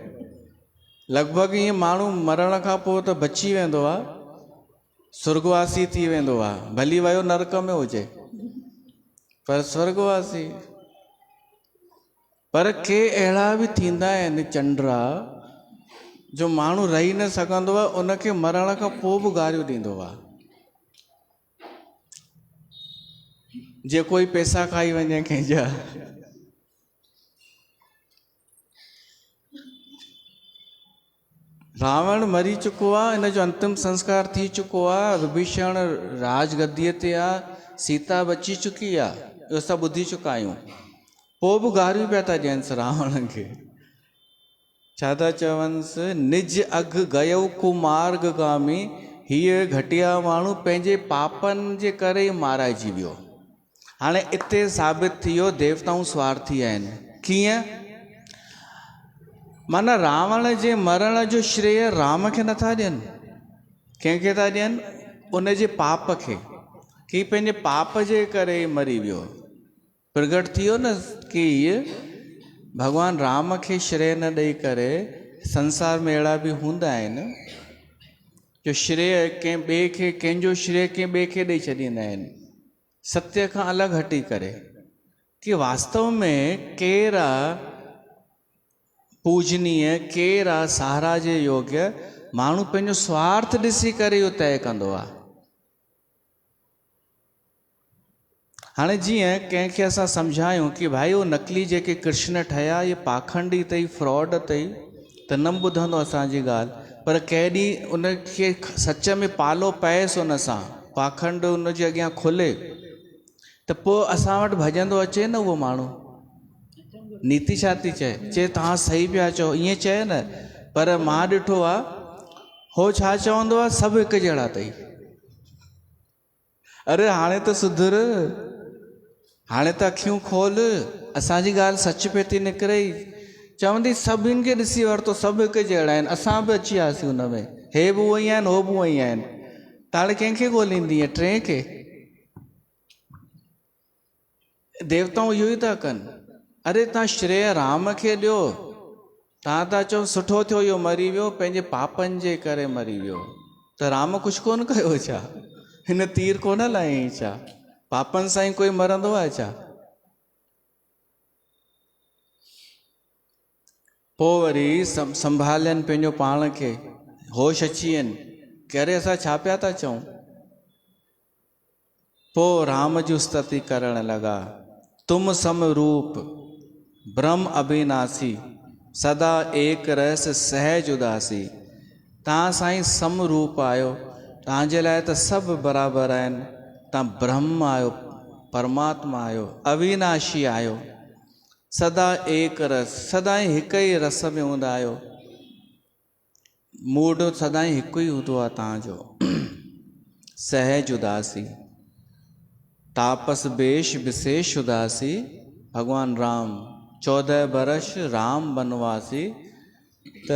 लॻभॻि ईअं माण्हू मरण खां पोइ त बची वेंदो आहे, स्वर्गवासी थी वेंदो आहे, भली वियो नरक में हुजे, पर स्वर्गवासी। पर के अहिड़ा बि थींदा आहिनि चंडरा, जो माण्हू रही न सघंदो आहे, उनखे मरण खां पोइ बि गारियूं ॾींदो आहे। जे कोई पैसा खाई वञे कंहिंजा, रावण मरी चुको आहे, इन जो अंतिम संस्कार थी चुको आहे। विभीषण राजगद्दीअ ते आहे, सीता बची चुकी आहे, इहो सभु ॿुधी चुका आहियूं। पोइ बि गारियूं पिया था ॾियनिसि रावण खे। छा था चवनिसि, निज अघ गयो कुमार्गामी, हीअ घटिया माण्हू पंहिंजे पापनि जे करे ई माराइजी वियो। हाणे इते साबित थी वियो देवताऊं स्वार्थी आहिनि। कीअं? माना रावण जे मरण जो श्रेय राम खे नथा ॾियनि, कंहिंखे था ॾियनि? उन जे पाप खे, कि पंहिंजे पाप जे करे मरी वियो। प्रगट थी वियो न कि भॻवान राम खे श्रेय न ॾेई करे, संसार में अहिड़ा बि हूंदा आहिनि जो श्रेय कंहिं ॿिए खे, कंहिंजो श्रेय कंहिं ॿिए खे ॾेई छॾींदा आहिनि, सत्य खां अलॻि हटी करे, कि वास्तव में केरु आहे पूजनीय, केरु आहे सहारा जे योग्य। माण्हू पंहिंजो स्वार्थ ॾिसी करे इहो तय कंदो आहे। हाणे जीअं कंहिंखे असां सम्झायूं कि भाई उहो नकली जेके कृष्ण ठहिया, इहे पाखंडी अथई, फ्रॉड अथई, त न ॿुधंदो असांजी ॻाल्हि। पर कंहिं ॾींहुं उनखे सच में पालो पएसि, उन सां पाखंड उनजे अॻियां खुले, त पोइ असां वटि भॼंदो अचे न उहो माण्हू। नीति छा थी चए तव्हां सही पिया चओ, ईअं चए न। पर मां ॾिठो आहे, हो छा चवंदो आहे, सभु हिकु जहिड़ा अथई। अरे हाणे त सुधर, हाणे त अखियूं खोल, असांजी ॻाल्हि सच पे थी निकिरे। चवंदी सभिनि खे ॾिसी वरितो, सभु हिकु जहिड़ा आहिनि, असां बि अची वियासीं हुन में, हे बि उहो ई आहिनि, हो बि उहो ई आहिनि। त हाणे कंहिंखे ॻोल्हींदी? टे खे? देवताऊं इहो ई था कनि। अरे तव्हां श्रेय राम खे ॾियो, तव्हां था चओ सुठो थियो इहो मरी वियो, पंहिंजे पापनि जे करे मरी वियो। त राम कुझु कोन कयो छा? हिन तीर कोन लायईं छा? पापनि सां ई कोई मरंदो आहे छा? पोइ वरी संभालियनि पंहिंजो पाण खे, होश अची वियनि कि अरे असां छा पिया था चऊं। पोइ राम जी स्तुति करण लॻा, तुम सम रूप ब्रह्म अविनाशी, सदा एक रस सहज उदासी। तव्हां साईं सम रूप आहियो, तव्हांजे लाइ त सभु बराबरि आहिनि। तव्हां ब्रह्म आहियो, परमात्मा आहियो, अविनाशी आहियो, सदा एक रस, सदाई हिक ई रस में हूंदा आहियो। मूड सदाई हिकु ई हूंदो आहे तव्हांजो। सहज उदासी, तापस बेश विशेष उदासी। भगवान राम 14 बरस राम बनवासी। त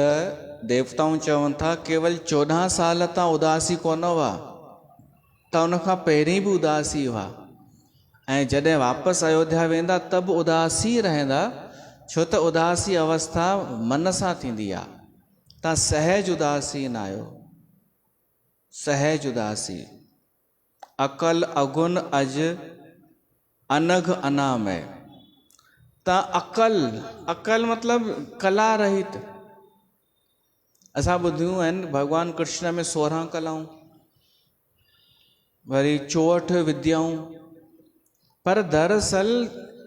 देवताऊं चवनि था केवल 14 साल तां उदासी कोन हुआ, त उनखां पहिरीं बि उदासी हुआ। ऐं जॾहिं वापसि अयोध्या वेंदा त बि उदासी रहंदा, छो त उदासी अवस्था मन सां थींदी आहे। तव्हां सहज उदासी न आहियो। सहज उदासी, अकल अगुन अज अनघ अनामय। तव्हां अकल मतिलबु कला रहित। असां ॿुधियूं आहिनि भॻवान कृष्ण में 16 कलाऊं, वरी 64 विद्याऊं, पर दरअसल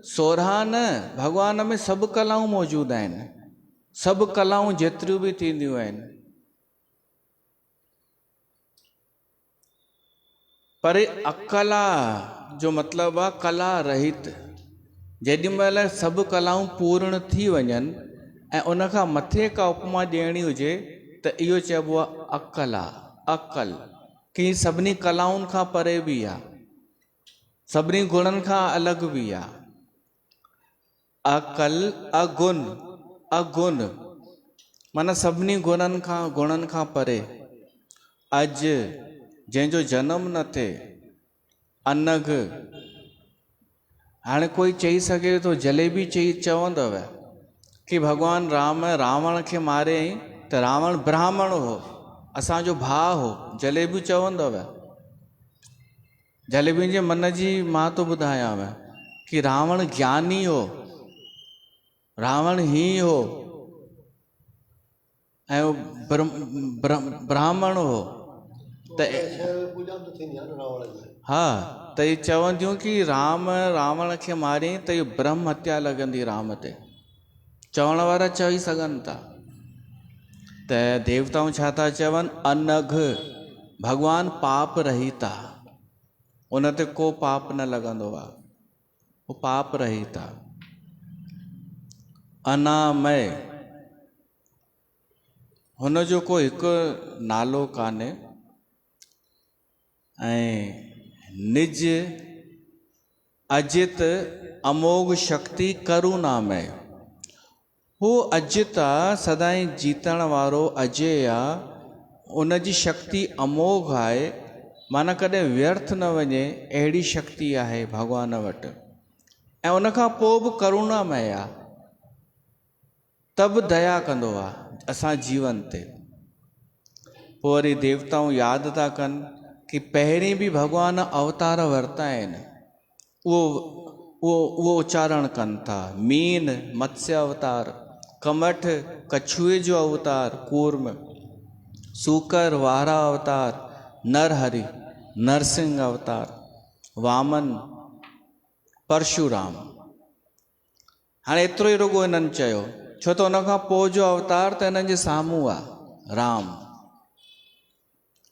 16 न, भॻवान में सभु कलाऊं मौजूदु आहिनि। सभु कलाऊं जेतिरियूं बि थींदियूं आहिनि, पर अकला जो मतिलबु आहे कला रहित। जेॾी महिल सभु कलाऊं पूर्ण थी वञनि ऐं उनखां मथे का उपमा ॾियणी हुजे त इहो चइबो आहे अकल आहे। अकल की सभिनी कलाउनि खां परे बि आहे, सभिनी गुणनि खां अलॻि बि आहे। अकल अगुन, अगुन माना सभिनी गुणनि खां परे। अज जंहिंजो जनम न थिए, अनघ। हाणे कोई चई सघे थो, जलेबी चवंदव कि भॻवान राम रावण खे मारियईं त रावण ब्राह्मण हो, असांजो भाउ हो, जलेबियूं चवंदव। जलेबियुनि जे मन जी मां तो ॿुधायांव कि रावण ज्ञानी हो, रावण ही हो ऐं ब्राह्मण हो। त हा, त इहे चवंदियूं कि राम रावण खे मारियईं त इहो ब्रह्म हत्या लॻंदी राम ते। चवण वारा चई सघनि था। त देवताऊं छा था चवनि, अनघ, भॻवान पाप रहित आहे, उन ते को पाप न लॻंदो आहे, उहो पाप रहित आहे। अनामय, हुन जो को हिकु नालो कान्हे। ऐं निज अजित अमोघ शक्ति करुणामय। हू अजित आहे, सदाई जीतण वारो अजय आहे, उन जी शक्ति अमोघ आहे, माना कॾहिं व्यर्थ न वञे अहिड़ी शक्ति आहे भॻवान वटि। ऐं उनखां पोइ बि करुणामय आहे, त बि दया कंदो आहे असां जीवन ते। पोइ वरी देवताऊं यादि था कनि कि पहिरीं बि भॻवान अवतार वरिता आहिनि, उहो उच्चारण कनि था। मीन मत्स्य अवतार, कमठ कछुए जो अवतार कूर्म, सूकर वारा अवतार, नरहरि नरसिंह अवतार, वामन परशुराम। हाणे एतिरो ई रुगो हिननि चयो, छो त उनखां पोइ जो अवतार त हिननि जे साम्हूं आहे, राम।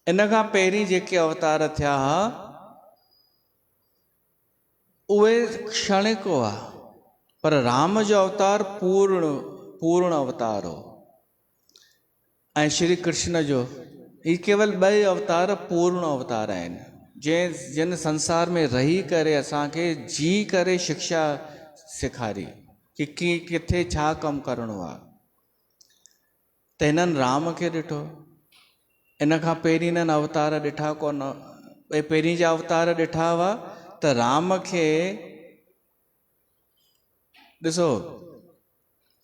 इन खां पहिरीं जेके अवतार थिया हुआ उहे क्षणिक हुआ, पर राम जो अवतार पूर्ण अवतार हो। ऐं श्री कृष्ण जो ही केवल 2 अवतार पूर्ण अवतार आहिनि, जिन संसार में रही करे असांखे जी करे शिक्षा सेखारी कि किथे छा कमु करिणो आहे। त हिननि राम खे ॾिठो, इन खां पहिरीं हिननि अवतार ॾिठा कोन। पहिरीं जा अवतार ॾिठा हुआ त राम खे ॾिसो,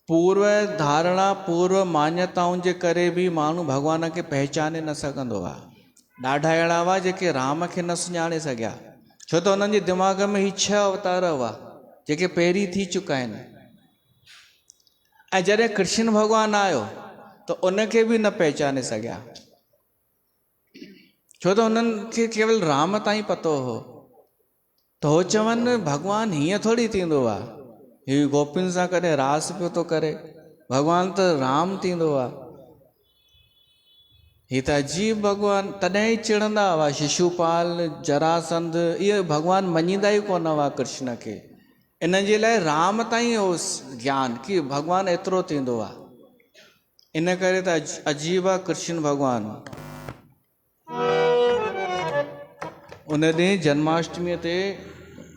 पूर्व धारणा पूर्व मान्यताउनि जे करे बि माण्हू भॻवान खे पहचाने न सघंदो आहे। ॾाढा अहिड़ा हुआ जेके राम खे न सुञाणे सघिया, छो त हुननि जे दिमाग़ में ही 6 अवतार हुआ जेके पहिरीं थी चुका आहिनि। ऐं जॾहिं कृष्ण भॻवानु आयो त उनखे बि न पहचाने सघिया, छो त उन्हनि खे केवल राम ताईं पतो हो। त हो चवनि भॻवानु हीअं थोरी थींदो आहे, हीउ गोपियुनि सां कॾहिं रास पियो थो करे, भॻवानु त राम थींदो आहे। हीअ त अजीब भॻवानु। तॾहिं ई चिड़ंदा हुआ शिशुपाल, जरासंध, इहे भॻवानु मञींदा ई कोन हुआ कृष्ण खे। इन जे लाइ राम ताईं हो ज्ञान कि भॻवानु एतिरो थींदो आहे। इन करे त अजीब आहे कृष्ण भॻवानु। उन ॾींहुं जन्माष्टमीअ ते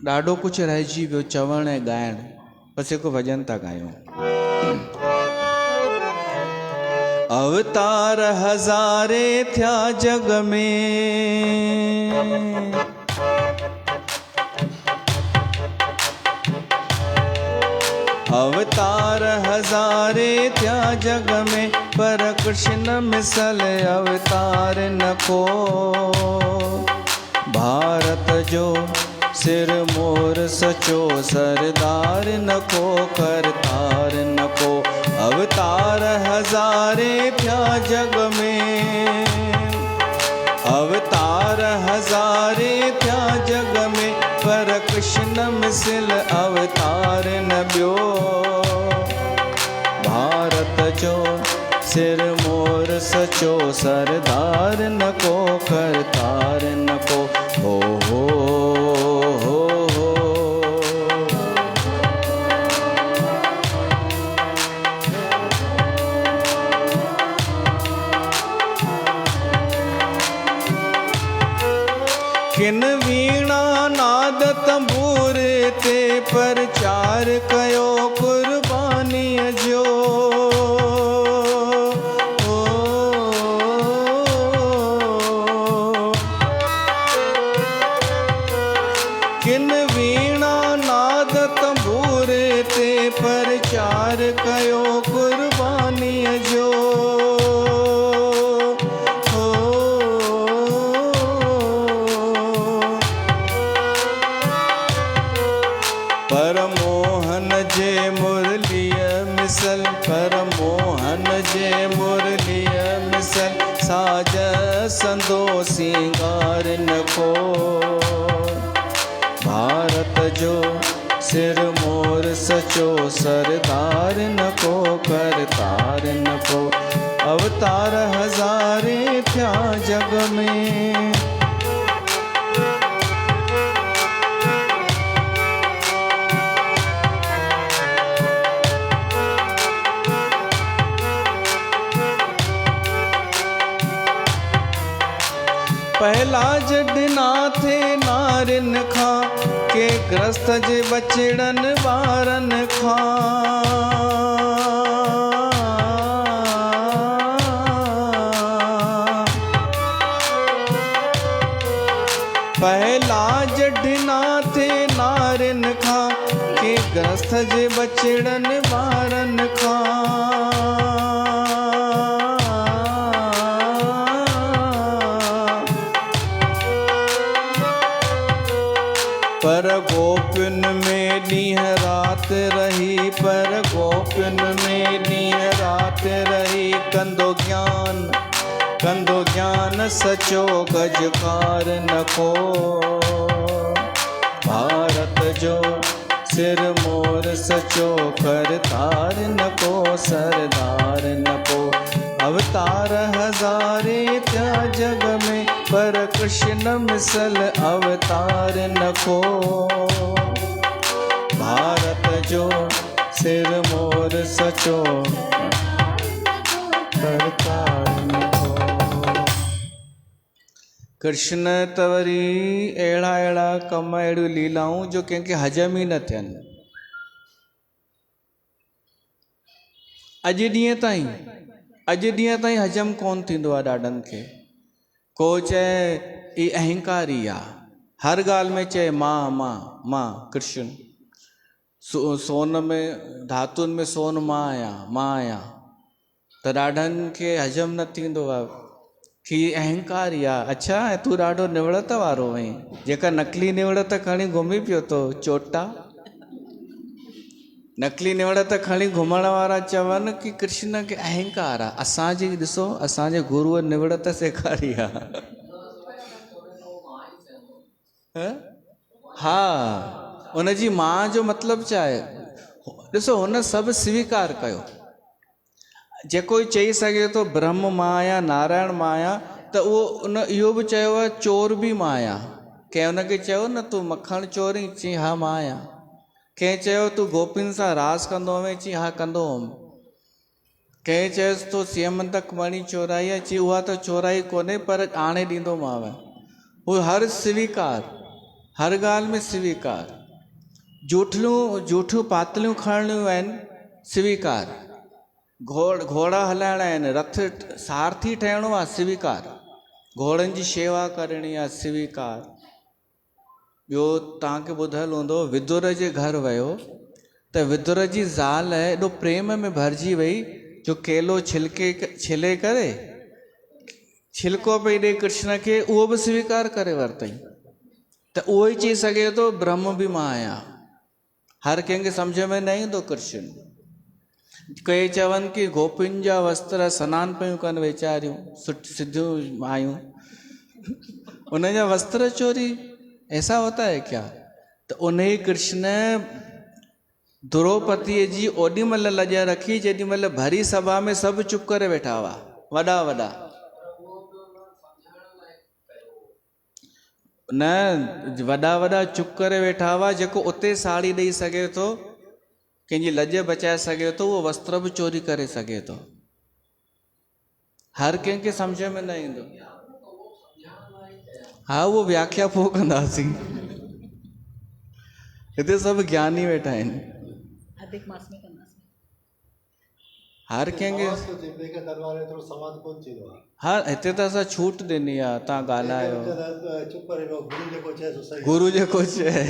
ॾाढो कुझु रहिजी वियो चवण ऐं ॻाइण। बसि हिकु भॼन था ॻायूं। अवतार हज़ारे थिया जग में, अवतार हज़ारे थिया जग में, पर कृष्ण मिसल अवतार न को। भारत जो सिर मोर सचो सरदार न को, करतार न को। अवतार हज़ारे थिया जग में, अवतार हज़ारे थिया जग में, पर कृष्ण मिसल अवतार न ॿियो। भारत जो सिर मोर सचो सरदार न को, करतार न को। हो हो हो हो। किन वीणा नाद तंबूर ते प्रचार कयो कुर्बानीअ जो। किन वीणा नाद तंबूर ते प्रचार कयो कुर्बानीअ जो। पर मोहन जे मुरलीअ मिसल, पर मोहन जे मुरलीअ मिसल, साज संदो सिंगार न को। भारत जो सिर मोर सचो सरदार न को, करतार न को। अवतार हज़ारे थिया जग में, पहला जॾना थे नारिन खां, के ग्रस्त जे बचड़न ॿारन खां। पहला जॾना थे नारिन खां, के ग्रस्त जे बचड़न ॿारन खां। पर गोपिन में ॾींहं रात रही, पर गोपिन में ॾींहं रात रही, कंदो ज्ञान सचो गजकार न को। भारत जो सिर मोर सचो करतार न को, सरदार न को। अवतार हज़ारे थिया जग में, पर कृष्ण मिसल अवतार न को। भारत जो सिर मोर सचो करतार न को। कृष्ण त वरी अहिड़ा कम, अहिड़ियूं लीलाऊं जो कंहिंखे हजम ई न थियनि। अॼु ॾींहं ताईं हजम कोन थींदो आहे ॾाढनि खे। को चए ई अहंकारी आहे, हर ॻाल्हि में चए मां मां मां कृष्ण। सोन में धातुनि में सोन मां आहियां, त ॾाढनि खे हजम न थींदो आहे कि अहंकारी आहे। अच्छा, ऐं तूं ॾाढो निवड़त वारो आहीं, जेका नकली निवड़त खणी घुमी पियो थो चोटा। नकली निवड़त खणी घुमण वारा चवनि कि कृष्ण खे अहंकार आहे। असांजी ॾिसो, असांजे गुरूअ निवड़त सेखारी आहे। हा, उनजी मां जो मतिलबु छा आहे? ॾिसो, हुन सभु स्वीकार कयो। जेको चई सघे थो ब्रह्म मां आहियां, नारायण मां आहियां, त उहो इहो बि चयो आहे चोर बि मां आहियां। कंहिं हुनखे चयो न तूं मखण चोरी, चई हा मां आहियां। कंहिं चयो तूं गोपियुनि सां रास कंदो हुअमि, चई हा कंदो हुअमि। कंहिं चयुसि तो सियमंतक मणी चोराई आहे, चई उहा त चोराई कोन्हे पर आणे ॾींदोमांव। उहो हर स्वीकार, हर ॻाल्हि में स्वीकार। जूठियूं पातलियूं खणणियूं आहिनि, स्वीकार। घोड़ा हलाइणा आहिनि, रथ सारथी ठहिणो आहे, स्वीकार। घोड़नि जी शेवा करणी आहे, स्वीकार। ॿियो तव्हांखे ॿुधल हूंदो, विदुर जे घर वियो त विदुर जी ज़ाल एॾो प्रेम में भरिजी वई जो केलो छिले करे छिलको पई ॾे कृष्ण खे, उहो बि स्वीकार करे वरितई। त उहो ई चई सघे थो ब्रह्म बि मां आहियां। हर कंहिंखे सम्झ में न ईंदो कृष्ण। कई चवनि कि गोपियुनि जा वस्त्र सनानु पियूं कनि वेचारियूं, सिधियूं मायूं, उन जा वस्त्र चोरी, ऐसा होता है क्या? तो उन्हें कृष्ण द्रौपदीअ जी ओॾी महिल लॼ रखी जेॾी महिल भरी सभा में सभु चुप करे वेठा हुआ, वॾा वॾा। न, वॾा वॾा चुप करे वेठा हुआ। जेको उते साड़ी ॾेई सघे थो, कंहिंजी लॼ बचाए सघे थो, उहो वस्त्र बि चोरी करे सघे थो। हर कंहिंखे सम्झ में न ईंदो। हा, उहो व्याख्या पोइ कंदासीं। हिते सभु ज्ञानी वेठा आहिनि। अधिक मास में कंदासीं। हर कंहिंखे हा, हिते त असां छूट ॾिनी आहे, तव्हां ॻाल्हायो, गुरू जेको चए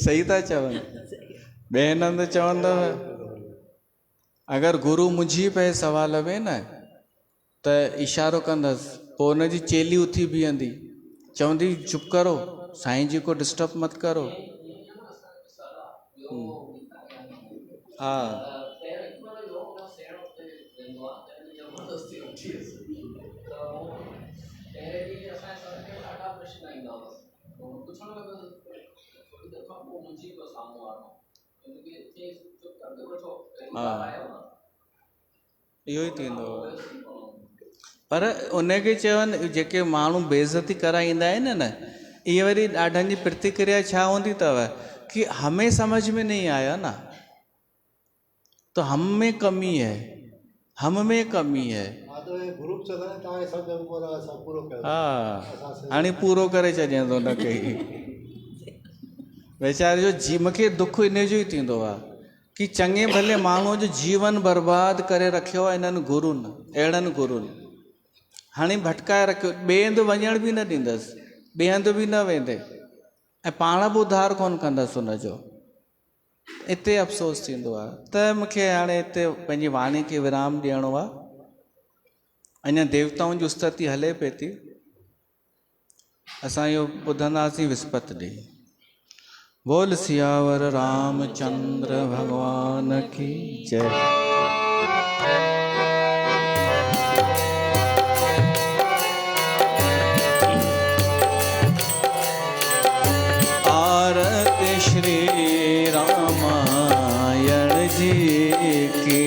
सही था चवनि। ॿिए हंधि चवंदव अगरि गुरू मुंझी पए सवाल में न त इशारो कंदसि, पोइ हुनजी चेली उथी बीहंदी, चवंदी चुप करो, साईं जी को डिस्टर्ब मत करो। हा, इहो ई थींदो। पर उनखे चवनि जेके माण्हू बेइज़ती कराईंदा आहिनि न, इहे वरी ॾाढनि जी प्रतिक्रिया छा हूंदी अथव कि हमें समझ में नहीं आया ना, तो हम में कमी है, हम में कमी है। हा, हाणे पूरो करे छॾियां थो हुनखे वेचारे जो मूंखे दुख इन जो ई थींदो आहे कि चङे भले माण्हूअ जो जीवन बर्बाद करे रखियो आहे इन्हनि गुरुनि, अहिड़नि गुरुनि। हाणे भटकाए रखियो, ॿिए हंधि वञण बि न ॾींदसि, ॿिए हंधि बि न वेंदे, ऐं पाण बि उधार कोन कंदसि हुनजो। हिते अफ़सोस थींदो आहे। त मूंखे हाणे हिते पंहिंजी वाणी खे विराम ॾियणो आहे। अञा देवताउनि जी स्तुति हले पई थी, असां इहो ॿुधंदासीं विस्पति ॾींहुं। बोल सियावर रामचंद्र भगवान की जय। आरती श्री रामायण जी की।